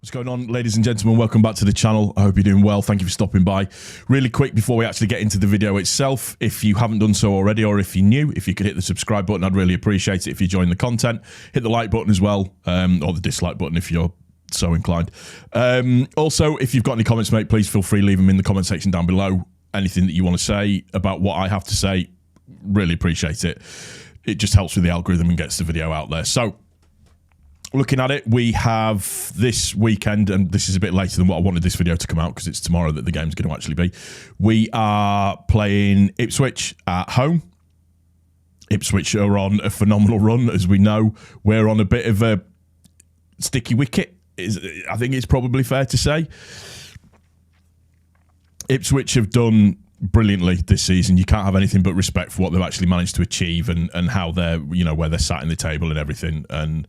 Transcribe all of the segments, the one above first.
What's going on, ladies and gentlemen? Welcome back to the channel. I hope you're doing well. Thank you for stopping by. Really quick before we actually get into the video itself, if you haven't done so already, or if you're new, if you could hit the subscribe button, I'd really appreciate it. If you're enjoying the content, hit the like button as well, or the dislike button if you're so inclined. Also, if you've got any comments, mate, please feel free to leave them in the comment section down below. Anything that you want to say about what I have to say, really appreciate it. It just helps with the algorithm and gets the video out there. So, looking at it, we have this weekend, and this is a bit later than what I wanted this video to come out because it's tomorrow that the game's going to actually be. We are playing Ipswich at home. Ipswich are on a phenomenal run, as we know. We're on a bit of a sticky wicket, I think it's probably fair to say. Ipswich have done brilliantly this season. You can't have anything but respect for what they've actually managed to achieve and how they're, you know, where they're sat in the table and everything. And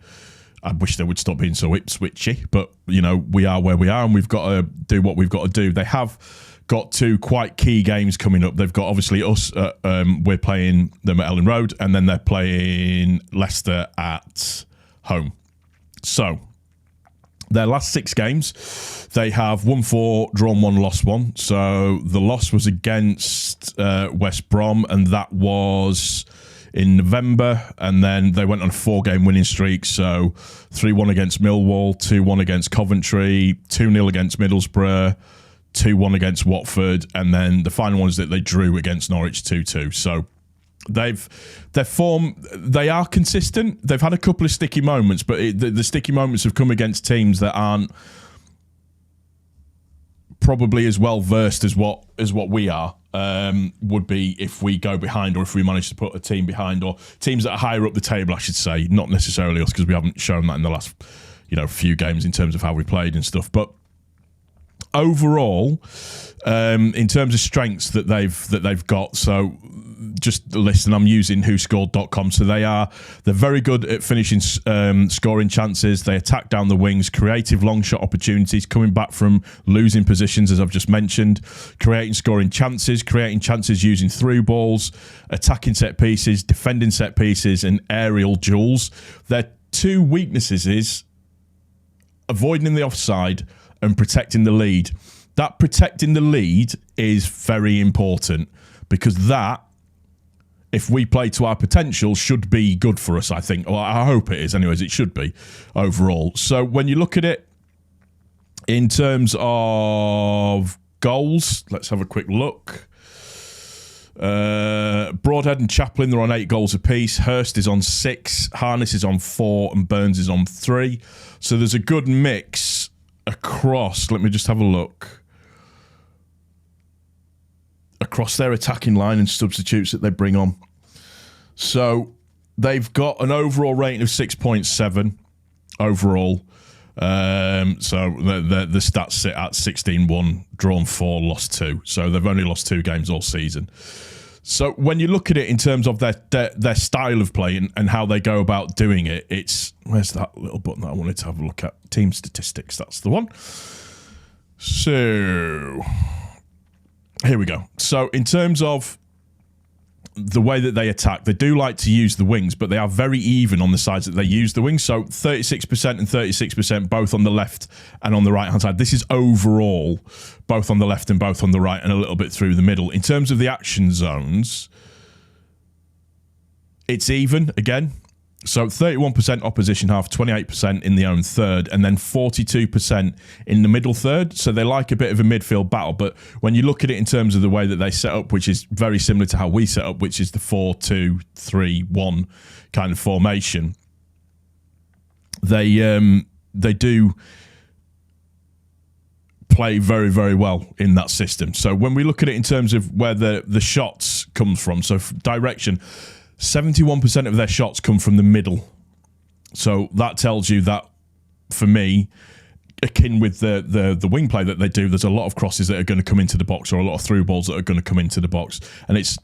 I wish they would stop being so Ipswichy, but, you know, we are where we are and we've got to do what we've got to do. They have got two quite key games coming up. They've got, obviously, us. We're playing them at Ellen Road, and then they're playing Leicester at home. So, their last 6 games, they have won 4, drawn 1, lost 1. So, the loss was against West Brom, and that was in November, and then they went on a 4-game winning streak. So 3-1 against Millwall, 2-1 against Coventry, 2-0 against Middlesbrough, 2-1 against Watford, and then the final one is that they drew against Norwich 2-2. So their form, they are consistent. They've had a couple of sticky moments, but the sticky moments have come against teams that aren't probably as well versed as what we are. Would be if we go behind, or if we manage to put a team behind, or teams that are higher up the table, I should say, not necessarily us, because we haven't shown that in the last, few games in terms of how we played and stuff. But overall, in terms of strengths that they've got, so just listen, I'm using whoscored.com. So they're very good at finishing scoring chances. They attack down the wings, creative long shot opportunities, coming back from losing positions, as I've just mentioned, creating scoring chances, creating chances using through balls, attacking set pieces, defending set pieces, and aerial duels. Their two weaknesses is avoiding the offside and protecting the lead. That protecting the lead is very important, because that, if we play to our potential, should be good for us, I think. Well, I hope it is. Anyways, it should be overall. So when you look at it in terms of goals, let's have a quick look. Broadhead and Chaplin, they're on 8 goals apiece. Hurst is on 6. Harness is on 4. And Burns is on 3. So there's a good mix across. Let me just have a look. Across their attacking line and substitutes that they bring on. So they've got an overall rating of 6.7 overall. So the stats sit at 16-1, drawn 4, lost 2. So they've only lost 2 games all season. So when you look at it in terms of their style of play and how they go about doing it, it's, where's that little button that I wanted to have a look at? Team statistics, that's the one. So here we go. So in terms of the way that they attack, they do like to use the wings, but they are very even on the sides that they use the wings. So 36% and 36% both on the left and on the right-hand side. This is overall both on the left and both on the right and a little bit through the middle. In terms of the action zones, it's even again. So 31% opposition half, 28% in the own third, and then 42% in the middle third. So they like a bit of a midfield battle. But when you look at it in terms of the way that they set up, which is very similar to how we set up, which is the 4-2-3-1 kind of formation, they do play very, very well in that system. So when we look at it in terms of where the shots come from, so direction, 71% of their shots come from the middle. So that tells you that, for me, akin with the wing play that they do, there's a lot of crosses that are going to come into the box, or a lot of through balls that are going to come into the box. And it's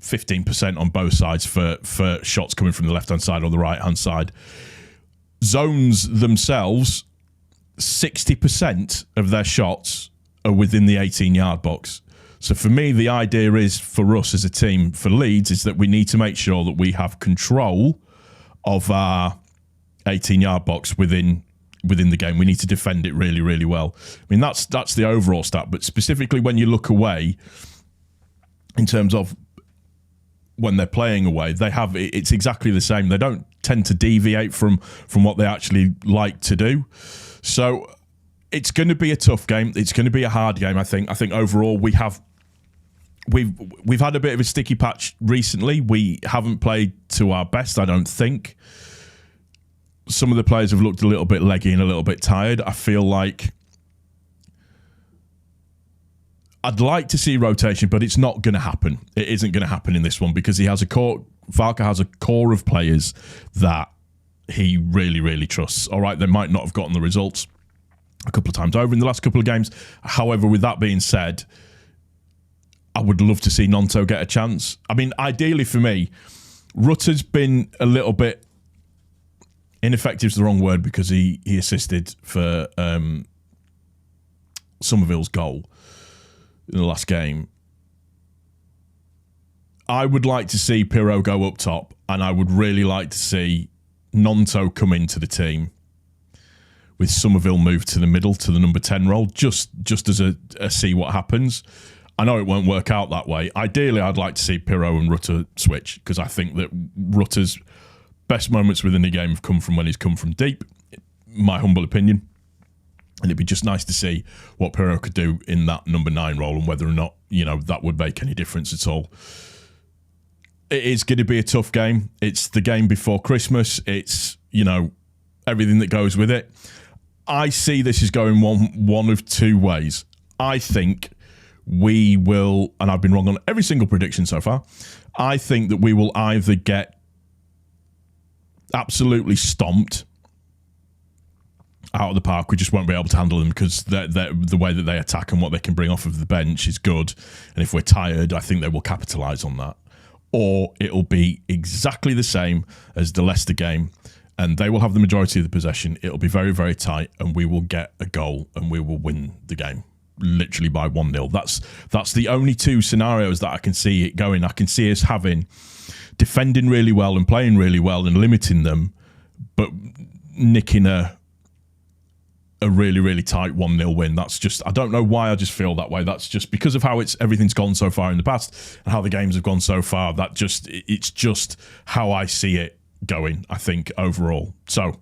15% on both sides for shots coming from the left-hand side or the right-hand side. Zones themselves, 60% of their shots are within the 18-yard box. So for me, the idea is, for us as a team, for Leeds, is that we need to make sure that we have control of our 18-yard box within within the game. We need to defend it really, really well. I mean, that's the overall stat, but specifically when you look away, in terms of when they're playing away, it's exactly the same. They don't tend to deviate from what they actually like to do. So it's going to be a tough game. It's going to be a hard game, I think. I think overall we've had a bit of a sticky patch recently. We haven't played to our best, I don't think. Some of the players have looked a little bit leggy and a little bit tired. I feel like I'd like to see rotation, but it's not going to happen. It isn't going to happen in this one because Farke has a core of players that he really, really trusts. All right, they might not have gotten the results a couple of times over in the last couple of games. However, with that being said, I would love to see Nonto get a chance. I mean, ideally for me, Rutter's been a little bit ineffective is the wrong word because he assisted for Somerville's goal in the last game. I would like to see Pirro go up top, and I would really like to see Nonto come into the team with Somerville move to the middle to the number 10 role, just as a see what happens. I know it won't work out that way. Ideally, I'd like to see Pirro and Rutter switch because I think that Rutter's best moments within the game have come from when he's come from deep, my humble opinion. And it'd be just nice to see what Pirro could do in that number 9 role and whether or not, that would make any difference at all. It is going to be a tough game. It's the game before Christmas. It's, everything that goes with it. I see this as going one of two ways. I think we will, and I've been wrong on every single prediction so far, I think that we will either get absolutely stomped out of the park. We just won't be able to handle them because the way that they attack and what they can bring off of the bench is good. And if we're tired, I think they will capitalise on that. Or it'll be exactly the same as the Leicester game and they will have the majority of the possession. It'll be very, very tight and we will get a goal and we will win the game literally by 1-0. That's the only two scenarios that I can see it going. I can see us defending really well and playing really well and limiting them, but nicking a really, really tight 1-0 win. That's just, I don't know why I just feel that way. That's just because of how everything's gone so far in the past and how the games have gone so far. It's just how I see it going, I think, overall. So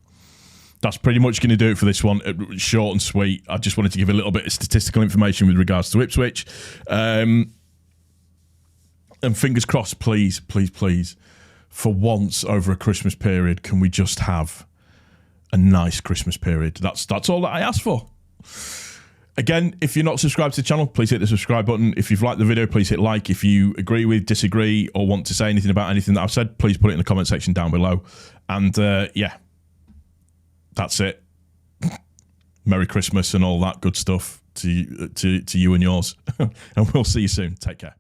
that's pretty much going to do it for this one. Short and sweet. I just wanted to give a little bit of statistical information with regards to Ipswich. And fingers crossed, please, please, please, for once over a Christmas period, can we just have a nice Christmas period? That's all that I asked for. Again, if you're not subscribed to the channel, please hit the subscribe button. If you've liked the video, please hit like. If you agree with, disagree, or want to say anything about anything that I've said, please put it in the comment section down below. And yeah, that's it. Merry Christmas and all that good stuff to you and yours. And we'll see you soon. Take care.